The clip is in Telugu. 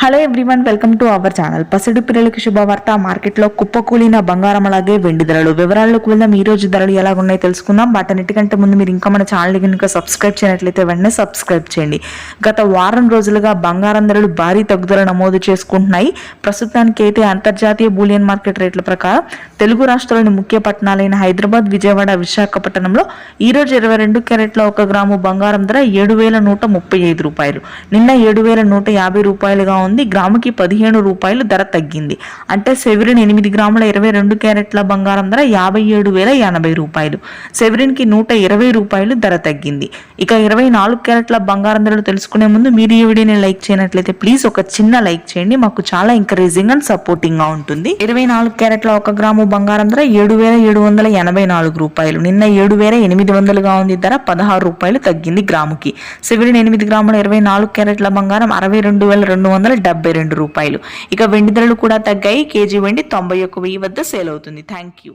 Hello everyone, welcome to our channel. పసిడి పిల్లలకి శుభవార్త. మార్కెట్లో కుప్పకూలిన బంగారం అలాగే వెండి ధరలు వివరాల్లోకి వెళ్దాం. ఈ రోజు ధరలు ఎలా ఉన్నాయో తెలుసుకుందాం. వాటన్నిటికంటే ముందు మీరు ఇంకా మన ఛానల్ కనుక సబ్స్క్రైబ్ చేయనట్లయితే వెంటనే సబ్స్క్రైబ్ చేయండి. గత వారం రోజులుగా బంగారం ధరలు భారీ తగ్గుదల నమోదు చేసుకుంటున్నాయి. ప్రస్తుతానికి అయితే అంతర్జాతీయ బూలియన్ మార్కెట్ రేట్ల ప్రకారం తెలుగు రాష్ట్రాల్లోని ముఖ్య పట్టణాలైన హైదరాబాద్, విజయవాడ, విశాఖపట్నంలో ఈ రోజు 22 క్యారెట్ల 1 గ్రాము బంగారం ధర 7,135 రూపాయలు. నిన్న 7,150 రూపాయలుగా ఉంది. గ్రాముకి 15 రూపాయలు ధర తగ్గింది. అంటే సెవెరిన్ 8 గ్రాముల 22 క్యారెట్ల బంగారం ధర 57,080 రూపాయలు. సెవెరిన్ కి 120 రూపాయలు ధర తగ్గింది. ఇక 24 క్యారెట్ల బంగారం ధరలు తెలుసుకునే ముందు మీరు ఈ వీడియోని లైక్ చేయనట్లయితే ప్లీజ్ ఒక చిన్న లైక్ చేయండి. మాకు చాలా ఎంకరేజింగ్ అండ్ సపోర్టింగ్ గా ఉంటుంది. 24 క్యారెట్ల 1 గ్రాము బంగారం ధర 7,784 రూపాయలు. నిన్న 7,800గా ఉంది. ధర 16 రూపాయలు తగ్గింది గ్రాముకి. సెవెరిన్ 8 గ్రాముల 24 క్యారెట్ల బంగారం 62,272 రూపాయలు. ఇక వెండి ధరలు కూడా తగ్గాయి. కేజీ వెండి 91,000 వద్ద సేల్ అవుతుంది. Thank you.